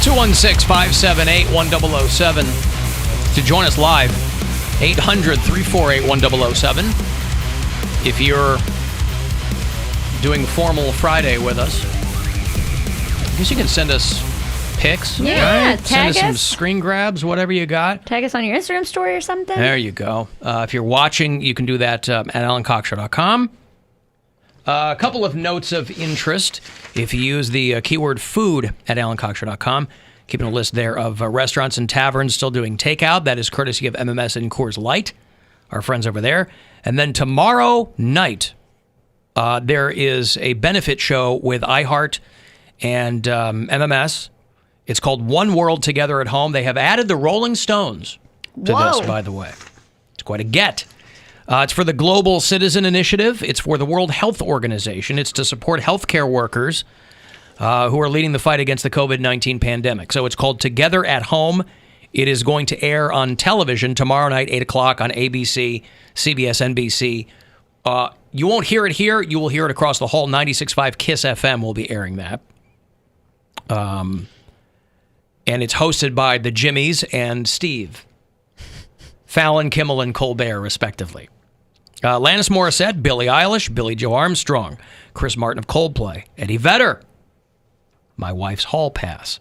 216-578-1007. To join us live, 800-348-1007. If you're doing Formal Friday with us, I guess you can send us pics. Yeah, right? Send us some screen grabs, whatever you got. Tag us on your Instagram story or something. There you go. If you're watching, you can do that at alancoxshow.com. A couple of notes of interest. If you use the keyword food at alancoxshow.com, keeping a list there of restaurants and taverns still doing takeout. That is courtesy of MMS and Coors Light, our friends over there. And then tomorrow night, there is a benefit show with iHeart and MMS. It's called One World Together at Home. They have added the Rolling Stones to this, by the way. It's quite a get. It's for the Global Citizen Initiative. It's for the World Health Organization. It's to support healthcare workers who are leading the fight against the COVID-19 pandemic. So it's called Together at Home. It is going to air on television tomorrow night, 8 o'clock on ABC, CBS, NBC. You won't hear it here. You will hear it across the whole 96.5 KISS FM will be airing that. And it's hosted by the Jimmys and Steve. Fallon, Kimmel, and Colbert, respectively. Alanis Morissette, Billie Eilish, Billie Joe Armstrong, Chris Martin of Coldplay, Eddie Vedder, My Wife's Hall Pass,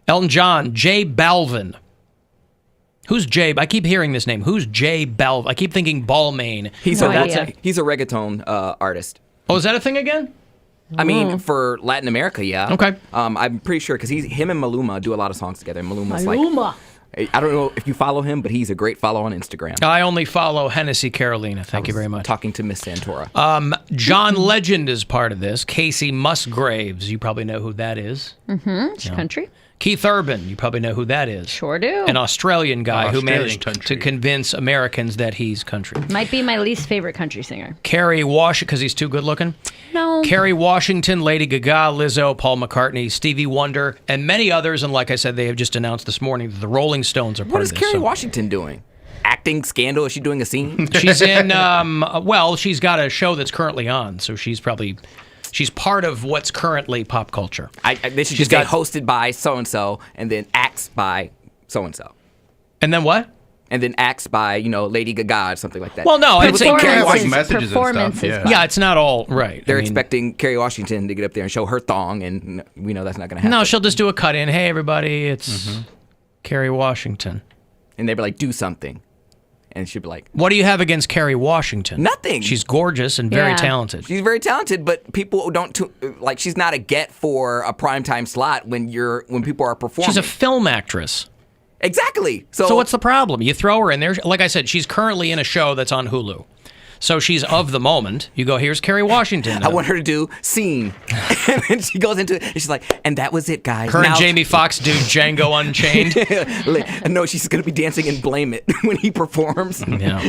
Elton John, J Balvin. Who's J? I keep hearing this name. Who's J Balvin? I keep thinking Balmain. He's a reggaeton artist. Oh, is that a thing again? I mean, for Latin America, yeah. Okay. I'm pretty sure because him and Maluma do a lot of songs together. Maluma's like, I don't know if you follow him, but he's a great follow on Instagram. I only follow Hennessy Carolina. Thank you very much. Talking to Miss Santora. John Legend is part of this. Casey Musgraves, you probably know who that is. Mm-hmm. Country. Keith Urban, you probably know who that is. Sure do. An Australian guy who managed to convince Americans that he's country. Might be my least favorite country singer. Kerry Washington, because he's too good looking? No. Kerry Washington, Lady Gaga, Lizzo, Paul McCartney, Stevie Wonder, and many others. And like I said, they have just announced this morning that the Rolling Stones are part of this. What is Kerry Washington doing? Acting scandal? Is she doing a scene? She's in, she's got a show that's currently on, so she's part of what's currently pop culture. They should just get hosted by so-and-so and then acts by so-and-so. And then what? And then acts by, Lady Gaga or something like that. Well, no. People think Kerry Washington. Messages and stuff. Yeah, it's not all right. They're expecting Kerry Washington to get up there and show her thong, and we know that's not going to happen. No, she'll just do a cut-in. Hey, everybody, it's Kerry Washington. And they'll be like, do something. And she'd be like, what do you have against Kerry Washington? Nothing. She's gorgeous and very talented. She's very talented, but people don't she's not a get for a primetime slot when people are performing. She's a film actress. Exactly. So what's the problem? You throw her in there. Like I said, she's currently in a show that's on Hulu. So she's of the moment. You go, here's Kerry Washington. I want her to do Scene. And then she goes into it, and she's like, and that was it, guys. Her and Jamie Foxx do Django Unchained. No, she's going to be dancing in Blame It when he performs. Yeah.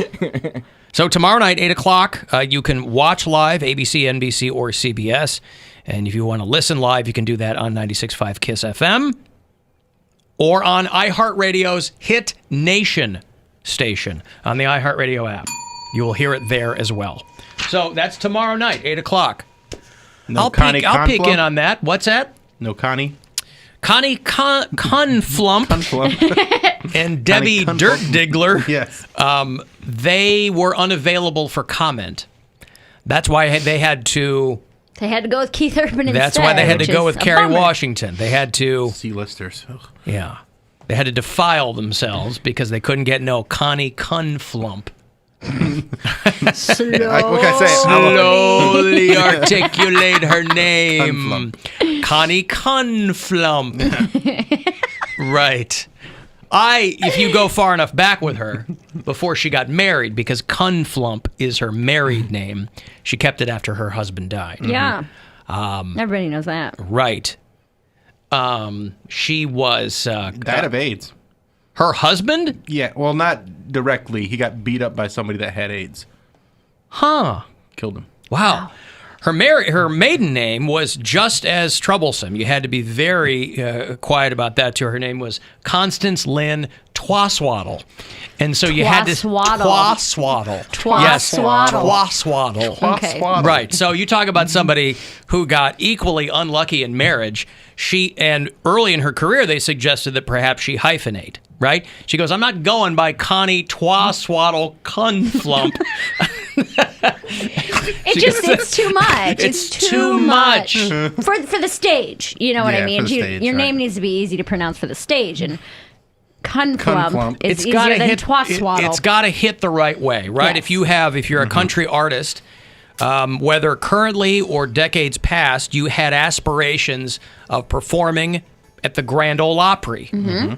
So tomorrow night, 8 o'clock, you can watch live, ABC, NBC, or CBS. And if you want to listen live, you can do that on 96.5 KISS FM or on iHeartRadio's Hit Nation station on the iHeartRadio app. You will hear it there as well. So that's tomorrow night, 8 o'clock. No I'll peek in on that. What's that? No Connie? Connie Conflump and Debbie Dirt Diggler. Yes. They were unavailable for comment. That's why they had to... They had to go with Keith Urban instead. That's why they had to go with Kerry Washington. They had to... C-listers. Yeah. They had to defile themselves because they couldn't get no Connie Conflump. Slowly articulate her name. Connie Conflump. Right. If you go far enough back with her, before she got married, because Conflump is her married name, she kept it after her husband died. Yeah. Everybody knows that. Right. She was... died of AIDS. Her husband? Yeah, well, not directly. He got beat up by somebody that had AIDS. Huh. Killed him. Wow. Her maiden name was just as troublesome. You had to be very quiet about that, too. Her name was Constance Lynn twaswaddle. And so you had this twaswaddle. Yes, twaswaddle. Okay. Right. So you talk about somebody who got equally unlucky in marriage. And early in her career, they suggested that perhaps she hyphenate. Right? She goes, I'm not going by Connie Twaswaddle Cunflump. It's too much. It's too much. For the stage. You know what I mean? for the stage, your right. name needs to be easy to pronounce for the stage. And Cunflump Cunflump. is easier than Twaswaddle. It's got to hit the right way, right? Yes. If you're a country artist, whether currently or decades past, you had aspirations of performing at the Grand Ole Opry. Mm-hmm.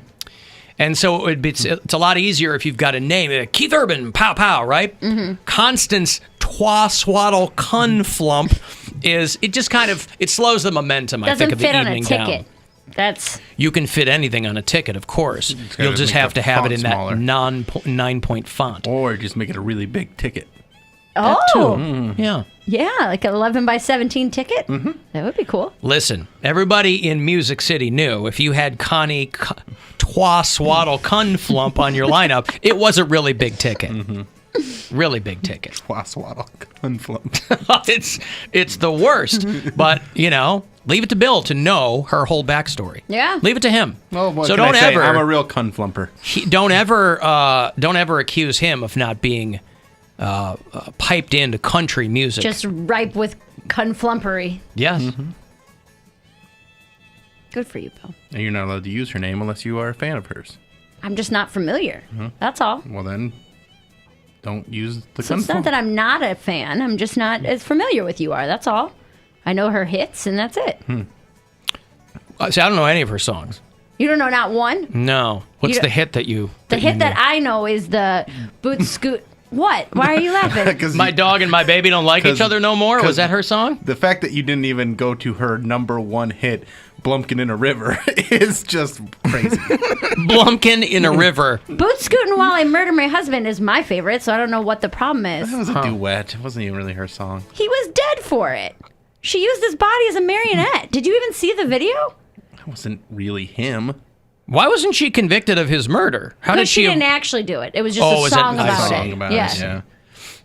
And so it's a lot easier if you've got a name. Keith Urban, pow, pow, right? Mm-hmm. Constance Twaswaddle Cunflump it slows the momentum, I think, of the evening doesn't fit on a ticket. down. You can fit anything on a ticket, of course. You'll just have to have it in smaller. that 9-point font. Or just make it a really big ticket. Yeah. Yeah, like an 11 by 17 ticket. Mm-hmm. That would be cool. Listen, everybody in Music City knew if you had Connie Twaswaddle Cunflump on your lineup, it was a really big ticket. Mm-hmm. Really big ticket. Twaswaddle Cunflump. It's the worst. But, leave it to Bill to know her whole backstory. Yeah. Leave it to him. Well, what so can don't I say? ever I'm a real cunflumper. don't ever accuse him of not being piped into country music. Just ripe with cunflumpery. Yes. Mm-hmm. Good for you, Bill. And you're not allowed to use her name unless you are a fan of hers. I'm just not familiar. Mm-hmm. That's all. Well, then, don't use the So it's cunflump. not that I'm not a fan. I'm just not as familiar with you are. That's all. I know her hits, and that's it. See, I don't know any of her songs. You don't know not one? No. What's You the don't- hit that you... The hit that I know is the boot scoot. What? Why are you laughing? 'Cause My dog and my baby don't like each 'cause- other no more? Was 'cause- that her song? The fact that you didn't even go to her number one hit, Blumpkin in a River, is just crazy. Blumpkin in a River. Boot scooting while I murder my husband is my favorite, so I don't know what the problem That is. was a duet. It wasn't even really her song. He was dead for it. She used his body as a marionette. Did you even see the video? That wasn't really him. Why wasn't she convicted of his murder? How did Because she she... didn't actually do it. It was just Oh, a is it song a about song it. about Yeah. it, yeah.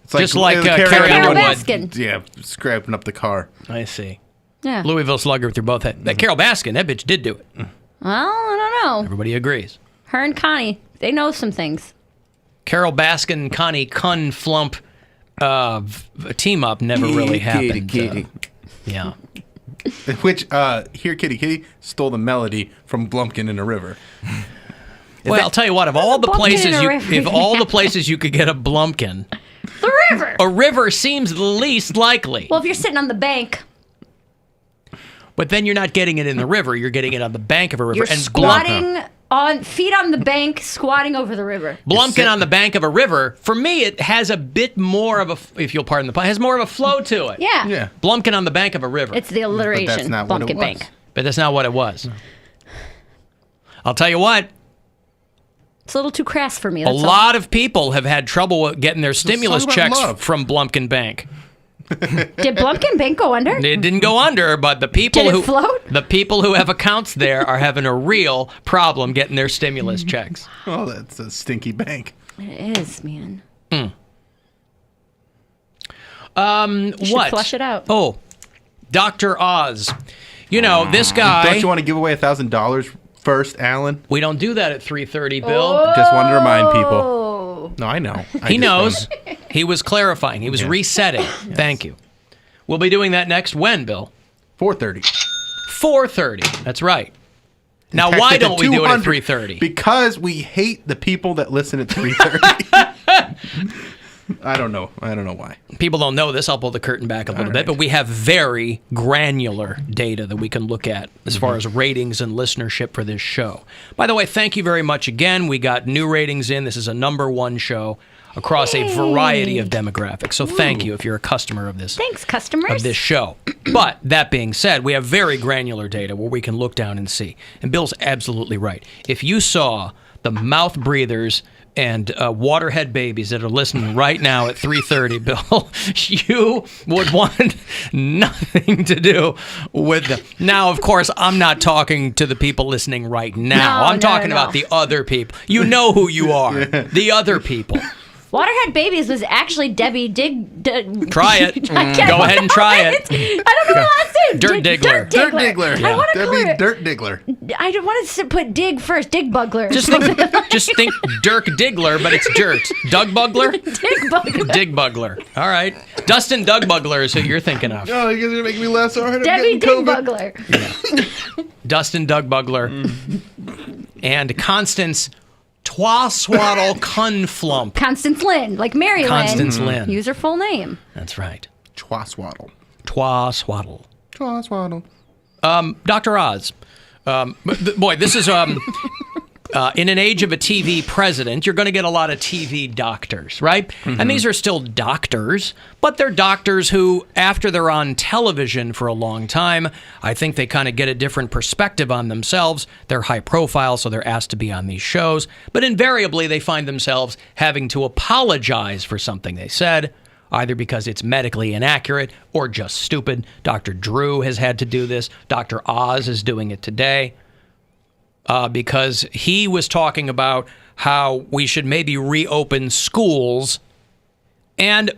It's Just like Carrie Carrie Carol Underwood. Baskin. Yeah, scrapping up the car. I see. Yeah. Louisville Slugger through both heads. That Carol Baskin, that bitch did do it. Well, I don't know. Everybody agrees. Her and Connie, they know some things. Carol Baskin, Connie Cunflump team up never really happened. Kitty. Yeah. Which, Here Kitty Kitty stole the melody from Blumpkin in a River. Well, I'll tell you what. Of all the Blumpkin places in a you, river. if all the places you could get a Blumpkin, The river. a river seems the least likely. Well, if you're sitting on the bank, But then you're not getting it in the river. You're getting it on the bank of a river. you're And squatting on feet on the bank, squatting over the river. Blumpkin on the bank of a river, for me, it has a bit more of a, if you'll pardon the pun, has more of a flow to it. Yeah. Yeah. Blumpkin on the bank of a river. It's the alliteration. But that's not what it Bumpkin was. Bank. But that's not what it was. I'll tell you what, It's a little too crass for me. a That's all. lot of people have had trouble getting their stimulus song about checks love. from Blumpkin Bank. Did Blumpkin Bank go under? It didn't go under, but the people Did it who float? the people who have accounts there are having a real problem getting their stimulus checks. Oh, that's a stinky bank. It is, man. What? Should flush it out. Oh, Dr. Oz. You know, this guy. Don't you want to give away $1,000 first, Alan? We don't do that at 3:30, Bill. Just wanted to remind people. Oh. No, I know. He knows. He was clarifying. He was resetting. Thank you. We'll be doing that next when, Bill? 4:30. 4:30. That's right. Now, why don't we do it at 3:30? Because we hate the people that listen at 3:30. I don't know. I don't know why. People don't know this. I'll pull the curtain back a little bit, but we have very granular data that we can look at as far as ratings and listenership for this show. By the way, thank you very much again. We got new ratings in. This is a #1 show across a variety of demographics. So thank you if you're a customer of this. Thanks, customers. Of this show. But that being said, we have very granular data where we can look down and see. And Bill's absolutely right. If you saw the mouth breathers and waterhead babies that are listening right now at 3:30, Bill, you would want nothing to do with them. Now, of course, I'm not talking to the people listening right now. I'm talking about the other people. You know who you are. The other people. Waterhead Babies was actually Debbie Try it. Go ahead and try it. I don't know her last name. Dirt Diggler. Dirt Diggler. I want to call her Dirt Diggler. I don't want to put Dig first. Dig Bugler. Just think Dirk Diggler, but it's dirt. Doug Bugler? Dig Bugler. Dig Bugler. All right. Dustin Doug Bugler is who you're thinking of. Oh, you guys are going to make me laugh so hard. Debbie Dig Bugler. Dustin Doug Bugler. And Constance Twaswaddle Cunflump. Constance Lynn, like Mary Lynn. Constance Lynn. Use her full name. That's right. Twaswaddle. Twaswaddle. Twaswaddle. Dr. Oz. Boy, this is in an age of a TV president, you're going to get a lot of TV doctors, right? Mm-hmm. And these are still doctors, but they're doctors who, after they're on television for a long time, I think they kind of get a different perspective on themselves. They're high profile, so they're asked to be on these shows. But invariably, they find themselves having to apologize for something they said, either because it's medically inaccurate or just stupid. Dr. Drew has had to do this. Dr. Oz is doing it today. Because he was talking about how we should maybe reopen schools. And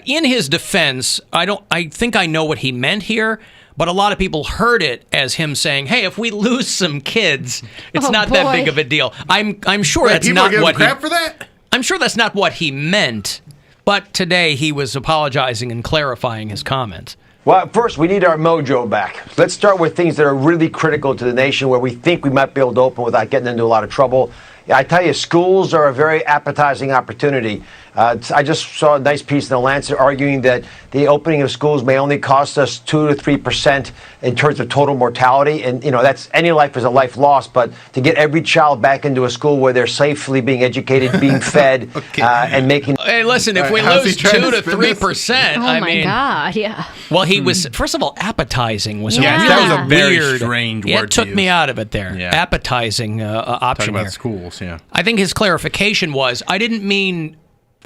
in his defense, I think I know what he meant here, but a lot of people heard it as him saying, hey, if we lose some kids, it's not that big of a deal. I'm sure that's not what crap for that? I'm sure that's not what he meant, but today he was apologizing and clarifying his comments. Well, first, we need our mojo back. Let's start with things that are really critical to the nation where we think we might be able to open without getting into a lot of trouble. I tell you, schools are a very appetizing opportunity. I just saw a nice piece in The Lancet arguing that the opening of schools may only cost us 2 to 3% in terms of total mortality. And, you know, that's any life is a life lost. But to get every child back into a school where they're safely being educated, being fed, and making... Hey, listen, if we lose 2 to 3%, I mean... God, yeah. Well, he was, first of all, appetizing was a really that was a very weird, strange word it took to me use. out of it there. Yeah. Appetizing option Talking about here. schools, yeah. I think his clarification was, I didn't mean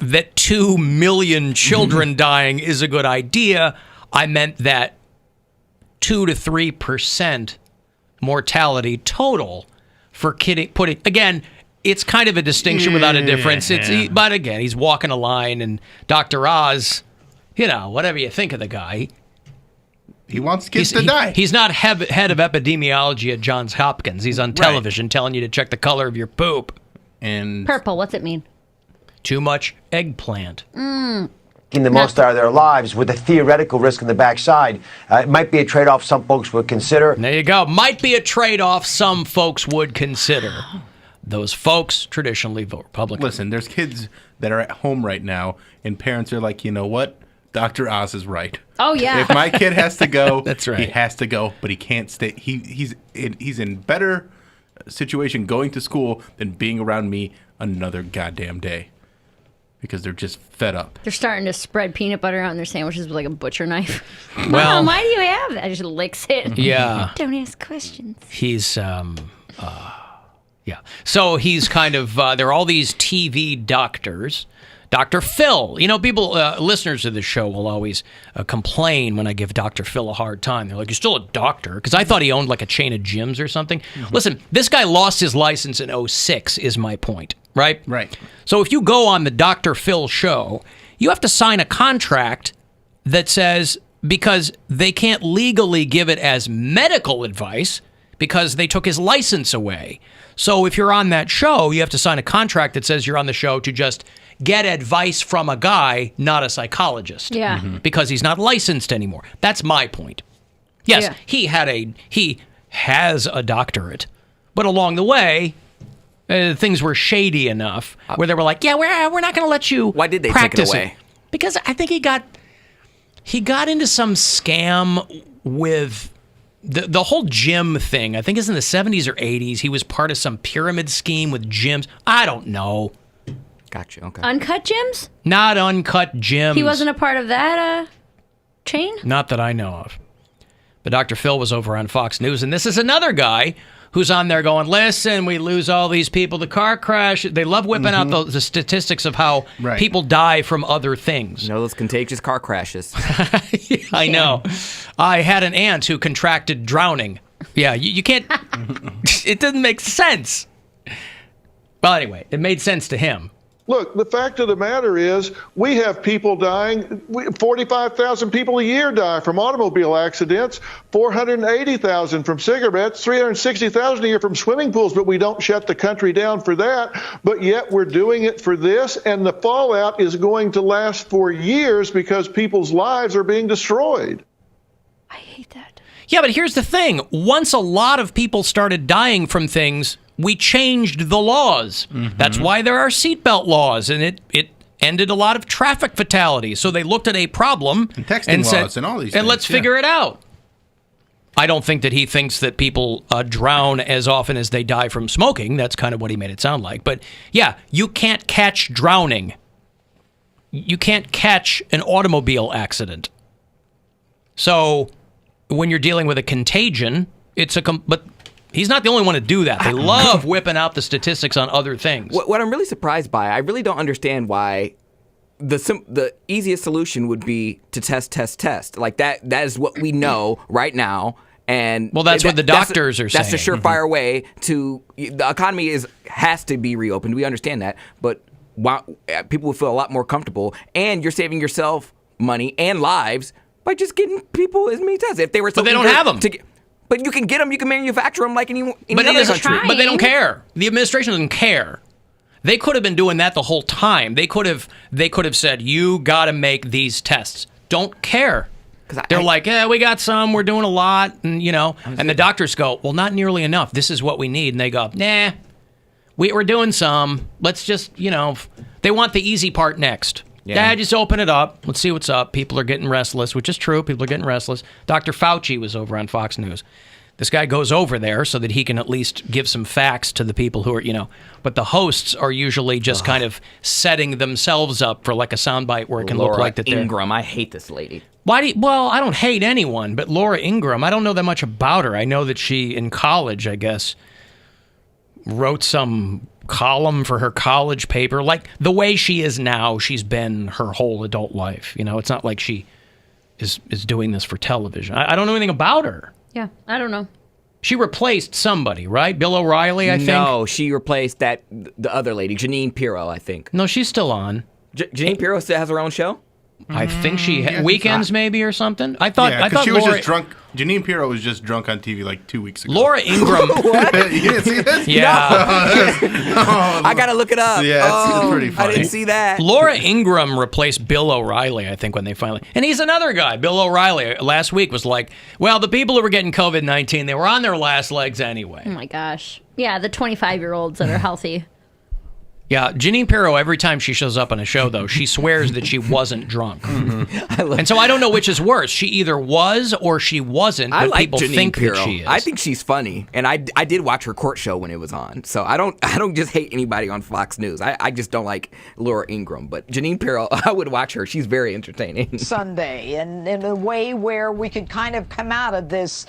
that 2 million children dying is a good idea. I meant that 2 to 3% mortality total for putting, again, it's kind of a distinction without a difference. But again, he's walking a line, and Dr. Oz, you know, whatever you think of the guy, he wants kids to die. He's not head of epidemiology at Johns Hopkins. He's on television telling you to check the color of your poop. And Purple, what's it mean? Too much eggplant. the most out of their lives with a theoretical risk in the backside. It might be a trade-off some folks would consider. There you go. Might be a trade-off some folks would consider. Those folks traditionally vote Republican. listen, there's kids that are at home right now, and parents are like, you know what? Dr. Oz is right. Oh, yeah. If my kid has to go, That's right. He has to go, but he can't stay. He's in better situation going to school than being around me another goddamn day. Because they're just fed up. They're starting to spread peanut butter on their sandwiches with like a butcher knife. Well, Mom, why do you have that? I just licks it. Yeah. Don't ask questions. He's, yeah. So he's kind of, there are all these TV doctors. Dr. Phil, you know, people, listeners of the show will always complain when I give Dr. Phil a hard time. They're like, you're still a doctor? Because I thought he owned like a chain of gyms or something. Mm-hmm. Listen, this guy lost his license in 2006 is my point, right? Right. So if you go on the Dr. Phil show, you have to sign a contract that says, because they can't legally give it as medical advice because they took his license away. So if you're on that show, you have to sign a contract that says you're on the show to just get advice from a guy, not a psychologist. Yeah. Because he's not licensed anymore. That's my point. Yes, Yeah. he has a doctorate, but along the way, things were shady enough where they were like, yeah, we're not going to let you Why did they practice take it away? Because I think he got into some scam with the whole gym thing. I think it's in the 70s or 80s. He was part of some pyramid scheme with gyms. I don't know. Gotcha. Okay. Uncut gyms? Not uncut gyms. He wasn't a part of that chain? Not that I know of. But Dr. Phil was over on Fox News, and this is another guy who's on there going, listen, we lose all these people to car crash. They love whipping out the statistics of how people die from other things. You know, those contagious car crashes. I know. I had an aunt who contracted drowning. Yeah, you can't... It doesn't make sense. Well, anyway, it made sense to him. Look, the fact of the matter is we have people dying. 45,000 people a year die from automobile accidents, 480,000 from cigarettes, 360,000 a year from swimming pools, but we don't shut the country down for that. But yet we're doing it for this, and the fallout is going to last for years because people's lives are being destroyed. I hate that. Yeah, but here's the thing. Once a lot of people started dying from things, we changed the laws. That's why there are seatbelt laws, and it ended a lot of traffic fatalities. So they looked at a problem and texting laws and all these things. And let's figure it out. I don't think that he thinks that people drown as often as they die from smoking. That's kind of what he made it sound like. But yeah, you can't catch drowning. You can't catch an automobile accident. So when you're dealing with a contagion, but he's not the only one to do that. They love whipping out the statistics on other things. What I'm really surprised by, I really don't understand why the easiest solution would be to test. Like that is what we know right now. And well, that's what the doctors are saying. That's a surefire way to the economy has to be reopened. We understand that, but people will feel a lot more comfortable, and you're saving yourself money and lives by just getting people as many tests. If they were, but they don't have them. But you can get them. You can manufacture them like any other country. But they don't care. The administration doesn't care. They could have been doing that the whole time. They could have said, you got to make these tests. Don't care. They're like, yeah, we got some. We're doing a lot. And, and the doctors go, well, not nearly enough. This is what we need. And they go, nah, we're doing some. Let's just, they want the easy part next. Yeah, just open it up. Let's see what's up. People are getting restless, which is true. People are getting restless. Dr. Fauci was over on Fox News. This guy goes over there so that he can at least give some facts to the people who are, But the hosts are usually just kind of setting themselves up for like a soundbite where it can look like that they're... Ingram, I hate this lady. Well, I don't hate anyone, but Laura Ingraham, I don't know that much about her. I know that she, in college, I guess, wrote some column for her college paper. Like the way she is now, she's been her whole adult life. It's not like she is doing this for television. I don't know anything about her. Yeah, I don't know. She replaced somebody, right? Bill O'Reilly, I think? No, she replaced the other lady, Janine Pirro, I think. No, she's still on. Janine Pirro still has her own show? I think she weekends maybe or something. I thought she Laura, was just drunk. Janine Pirro was just drunk on TV like 2 weeks ago. Laura Ingraham. What? You didn't see this? Yeah. I gotta look it up. Yeah, it's pretty funny. I didn't see that. Laura Ingraham replaced Bill O'Reilly, I think, when they finally... And he's another guy. Bill O'Reilly last week was like, well, the people who were getting COVID-19, they were on their last legs anyway. Oh my gosh. Yeah, the 25-year-olds that are healthy. Yeah, Janine Pirro, every time she shows up on a show, though, she swears that she wasn't drunk. And so I don't know which is worse. She either was or she wasn't, but people think that she is. I think she's funny, and I did watch her court show when it was on. So I don't just hate anybody on Fox News. I just don't like Laura Ingraham. But Janine Pirro, I would watch her. She's very entertaining. Sunday, and in a way where we could kind of come out of this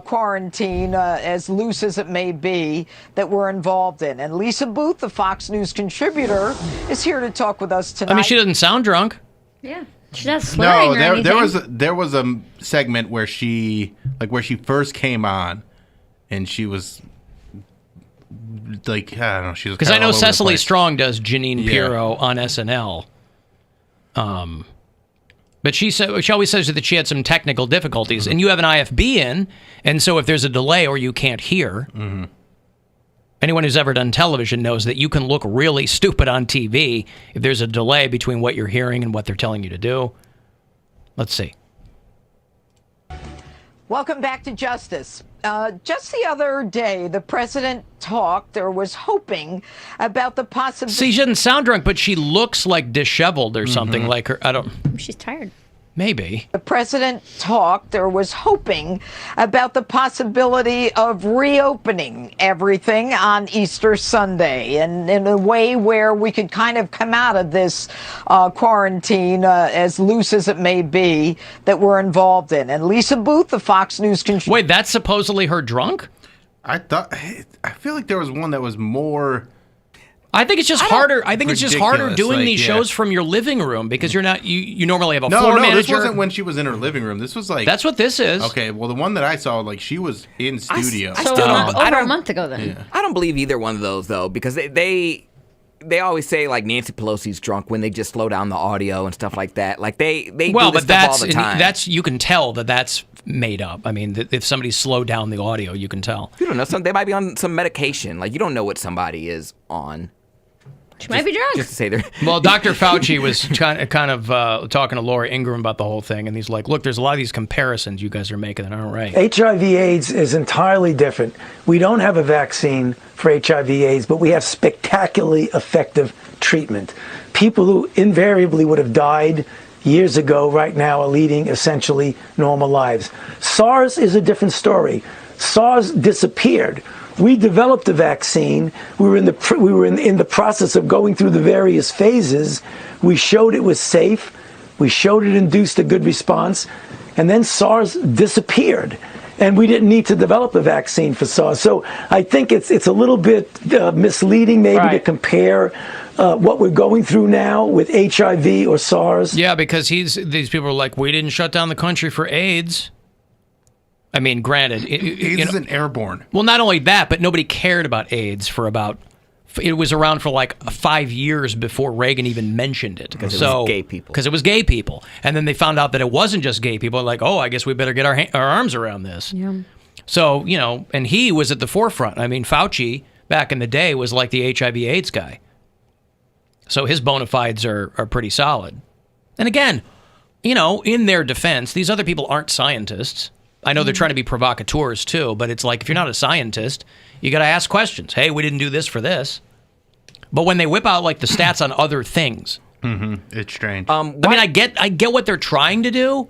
quarantine, as loose as it may be, that we're involved in. And Lisa Booth, the Fox News contributor, is here to talk with us tonight. I mean, she doesn't sound drunk. Yeah, she's not slurring or anything. there was a segment where she first came on, and she was like, I don't know, she was because I know Cecily Strong does Janine Pirro on SNL. But she always says that she had some technical difficulties, and you have an IFB in, and so if there's a delay or you can't hear. Anyone who's ever done television knows that you can look really stupid on TV if there's a delay between what you're hearing and what they're telling you to do. Let's see. Welcome back to Justice. Just the other day, the president talked or was hoping about the possibility. See, she doesn't sound drunk, but she looks like disheveled or something like her. I don't. She's tired. Maybe. The president talked or was hoping about the possibility of reopening everything on Easter Sunday, and in a way where we could kind of come out of this quarantine, as loose as it may be, that we're involved in. And Lisa Booth, the Fox News contributor. Wait, that's supposedly her drunk? I feel like there was one that was more. I think it's just harder. I think it's just harder ridiculous, doing like, these yeah. shows from your living room because you're not. You normally have a floor manager. No, this wasn't when she was in her living room. This was like. That's what this is. Okay, well, the one that I saw, like, she was in studio. So over a month ago then. Yeah. I don't believe either one of those though, because they always say like Nancy Pelosi's drunk when they just slow down the audio and stuff like that. Like they do this stuff all the time. That's you can tell that's made up. I mean, if somebody slowed down the audio, you can tell. You don't know. They might be on some medication. Like you don't know what somebody is on. She might be drunk. Just to say they're. Well, Dr. Fauci was kind of talking to Laura Ingraham about the whole thing, and he's like, "Look, there's a lot of these comparisons you guys are making that aren't right." HIV/AIDS is entirely different. We don't have a vaccine for HIV/AIDS, but we have spectacularly effective treatment. People who invariably would have died years ago right now are leading essentially normal lives. SARS is a different story. SARS disappeared. We developed a vaccine. We were in the process of going through the various phases. We showed it was safe. We showed it induced a good response. And then SARS disappeared. And we didn't need to develop a vaccine for SARS. So I think it's a little bit misleading maybe to compare what we're going through now with HIV or SARS. Yeah, because these people are like, we didn't shut down the country for AIDS. I mean, granted, AIDS isn't airborne. Well, not only that, but nobody cared about AIDS for it was around for like 5 years before Reagan even mentioned it. Because it was gay people. Because it was gay people. And then they found out that it wasn't just gay people. Like, oh, I guess we better get our arms around this. Yeah. So, and he was at the forefront. I mean, Fauci, back in the day, was like the HIV/AIDS guy. So his bona fides are pretty solid. And again, in their defense, these other people aren't scientists. I know they're trying to be provocateurs too, but it's like if you're not a scientist, you got to ask questions. Hey, we didn't do this for this. But when they whip out like the stats on other things, it's strange. I mean, I get what they're trying to do,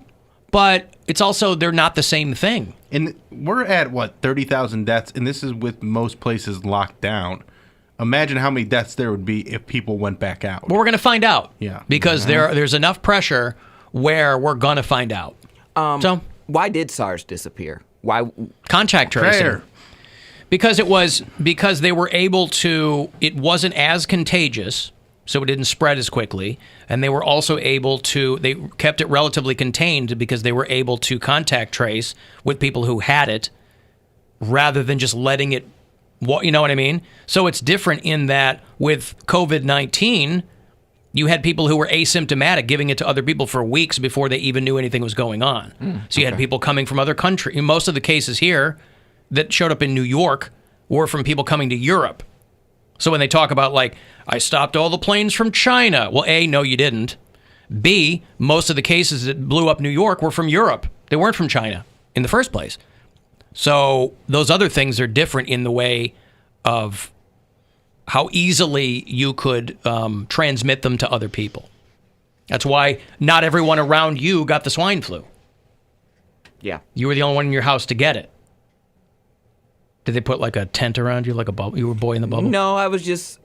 but it's also they're not the same thing. And we're at 30,000 deaths, and this is with most places locked down. Imagine how many deaths there would be if people went back out. Well, we're going to find out. Yeah. Because there's enough pressure where we're going to find out. Why did SARS disappear? Why contact tracing? Because they were able to. It wasn't as contagious, so it didn't spread as quickly, and they were also able to. They kept it relatively contained because they were able to contact trace with people who had it, rather than just letting it. You know what I mean? So it's different in that with COVID-19. You had people who were asymptomatic giving it to other people for weeks before they even knew anything was going on. So you had people coming from other countries. Most of the cases here that showed up in New York were from people coming to Europe. So when they talk about, like, I stopped all the planes from China. Well, A, no, you didn't. B, most of the cases that blew up New York were from Europe. They weren't from China in the first place. So those other things are different in the way of how easily you could transmit them to other people. That's why not everyone around you got the swine flu. Yeah. You were the only one in your house to get it. Did they put like a tent around you, like a bubble? You were a boy in the bubble? No, I was just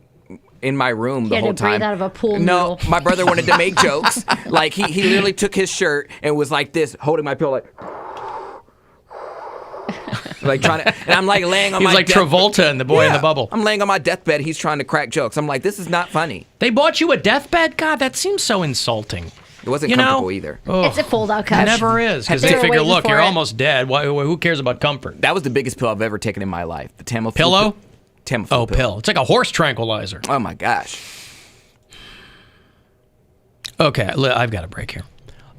in my room the He whole had to breathe time. out of a pool No, noodle. my brother wanted to make jokes. Like he literally took his shirt and was like this, holding my pillow like trying to, and I'm like laying on He my was like Travolta and the boy in the bubble. I'm laying on my deathbed. He's trying to crack jokes. I'm like, this is not funny. They bought you a deathbed? God, that seems so insulting. It wasn't comfortable either. It's a fold-out It couch. never is, because They they were figure, waiting look, for you're it. almost dead. Who cares about comfort? That was the biggest pill I've ever taken in my life. The Tamiflu Pillow? Tamiflu Oh, pill. It's like a horse tranquilizer. Oh my gosh. Okay, I've got a break here.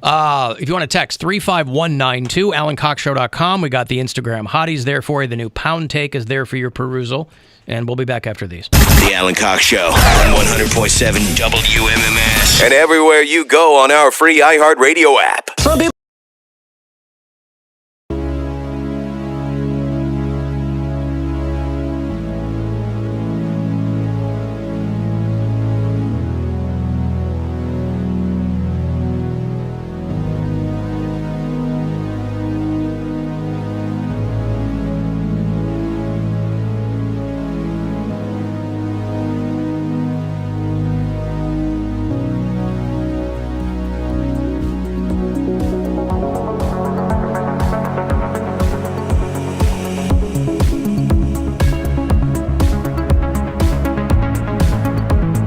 If you want to text 35192, AlanCoxShow.com. We got the Instagram hotties there for you. The new Poundcake is there for your perusal. And we'll be back after these. The Alan Cox Show on 100.7 WMMS. And everywhere you go on our free iHeartRadio app. Some people